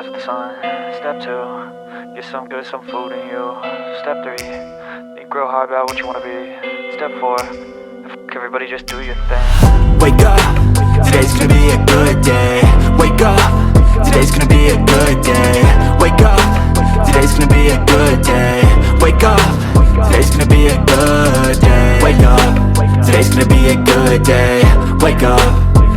rise with the sun. Step 2, get some good, some food in you. Step 3, think real hard about what you wanna be. Step 4, everybody just do your thing. Wake up, today's gonna be a good day. Wake up, today's gonna be a good day. Wake up, today's gonna be a good day. Wake up, today's gonna be a good day. Wake up, today's gonna be a good day. Wake up,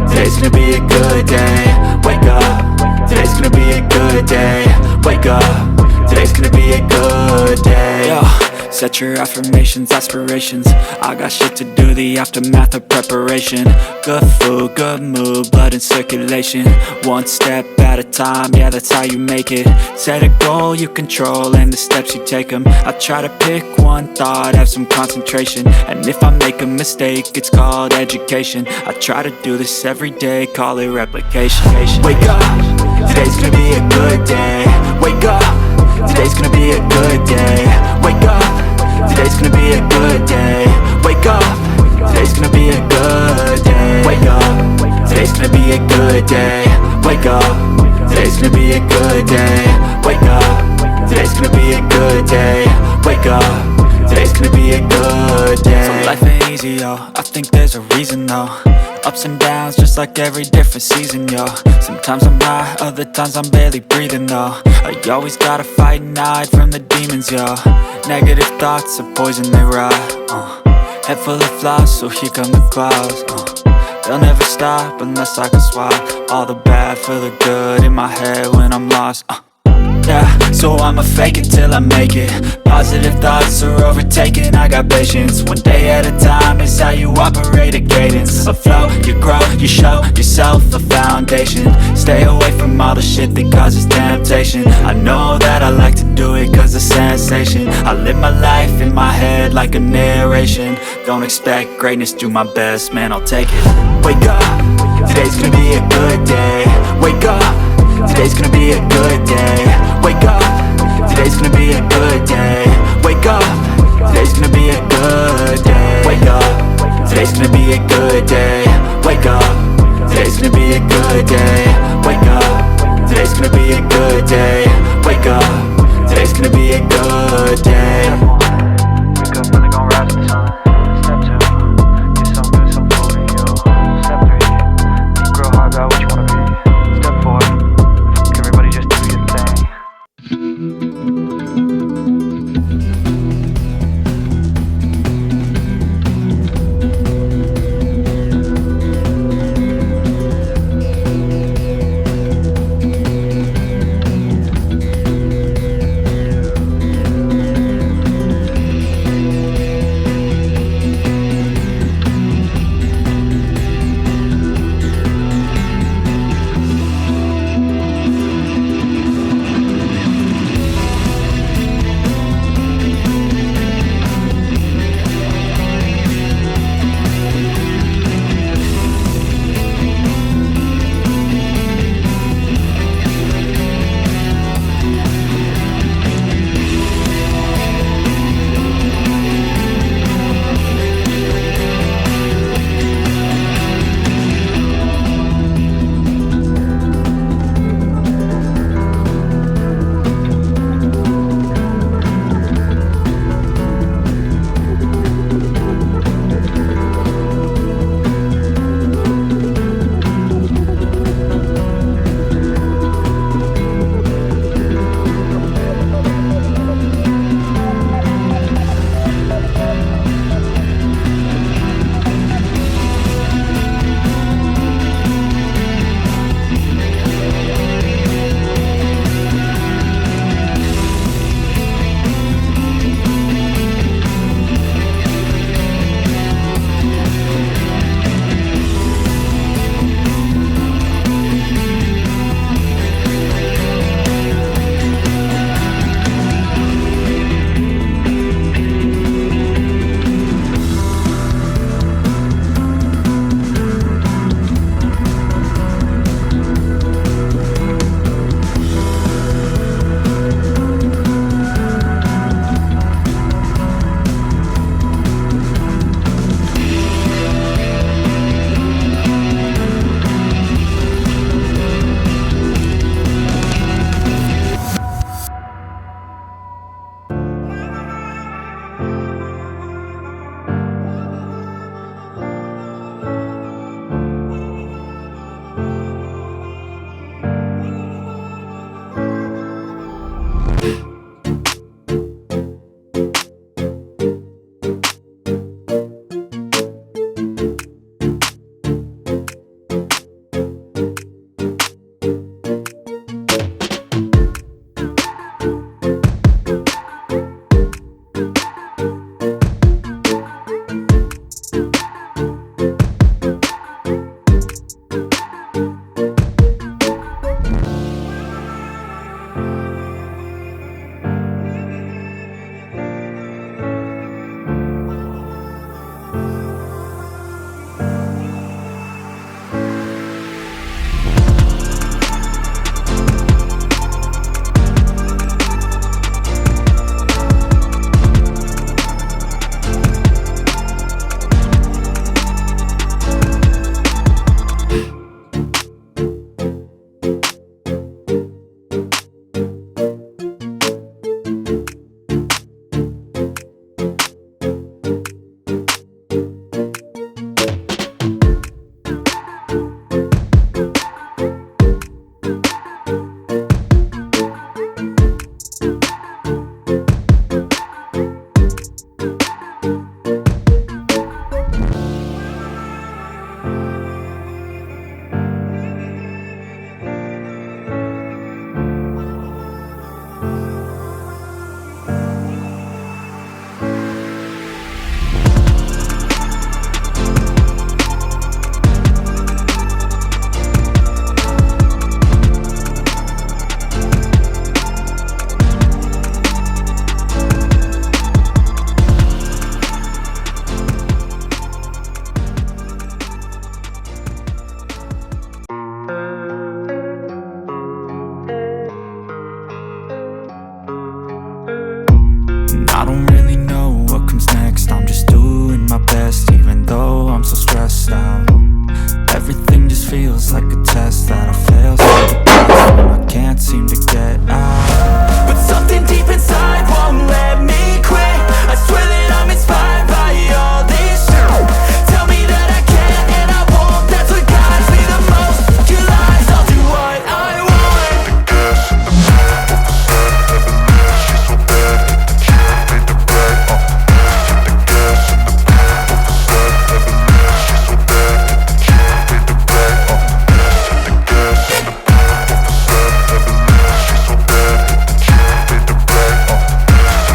today's gonna be a good day. Wake up, today's gonna be a good day. Wake up, today's gonna be a good day. Yo, set your affirmations, aspirations. I got shit to do, the aftermath of preparation. Good food, good mood, blood in circulation. One step at a time, yeah, that's how you make it. Set a goal you control and the steps you take them. I try to pick one thought, have some concentration. And if I make a mistake, it's called education. I try to do this every day, call it replication. Wake up, today's gonna be a good day. Wake up, today's gonna be a good day. Wake up, today's gonna be a good day. Wake up, today's gonna be a good day. Wake up, today's gonna be a good day. Wake up, today's gonna be a good day. Wake up, today's gonna be a good day. Wake up, today's gonna be a good day. So life ain't easy, yo, I think there's a reason though. Ups and downs, just like every different season, yo. Sometimes I'm high, other times I'm barely breathing, though. I always gotta fight and hide from the demons, yo. Negative thoughts are poison, they rot. Head full of flies, so here come the clouds. They'll never stop unless I can swap all the bad for the good in my head when I'm lost. Yeah, so I'ma fake it till I make it. Positive thoughts are overtaken, I got patience. One day at a time is how you operate a cadence. A flow, you grow, you show yourself a foundation. Stay away from all the shit that causes temptation. I know that I like to do it cause it's sensation. I live my life in my head like a narration. Don't expect greatness, do my best, man, I'll take it. Wake up, today's gonna be a good day. Wake up, today's gonna be a good day. Wake up, today's gonna be a good day. Wake up, today's gonna be a good day. Wake up, today's gonna be a good day. Wake up, today's gonna be a good day. Wake up, today's gonna be a good day. Wake up, today's gonna be a good day. Wake up, really gon' rise with the sun. Step 2, get some good, some food in you. Step 3, think real hard about what you wanna be. Step 4, everybody just do your thing. I don't really know what comes next. I'm just doing my best, even though I'm so stressed out. Everything just feels like a test that I fail so fast, and I can't seem to get out. But something deep inside won't let me quit. I swear that I'm inspired by all this shit. Tell me that I can't and I won't. That's what guides me the most. Your lies, I'll do what I want. The gas in the back of the sun, never leaves. She's so bad that the chick made the right. The gas in the back of the sun, never leaves. She's so bad that the chick made the right. The gas in the back of the sun, never leaves. She's so bad that the chick made the right.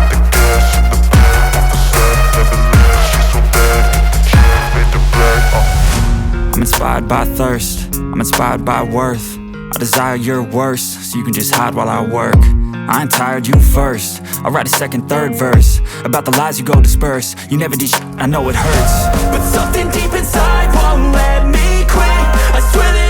The gas in the back of the sun, never leaves. She's so bad that the chick made the right. I'm inspired by thirst, I'm inspired by worth. I desire your worst, so you can just hide while I work. I ain't tired, you first. I'll write a second, third verse about the lies you go disperse. You never did shit, I know it hurts. But something deep inside won't let me quit. I swear that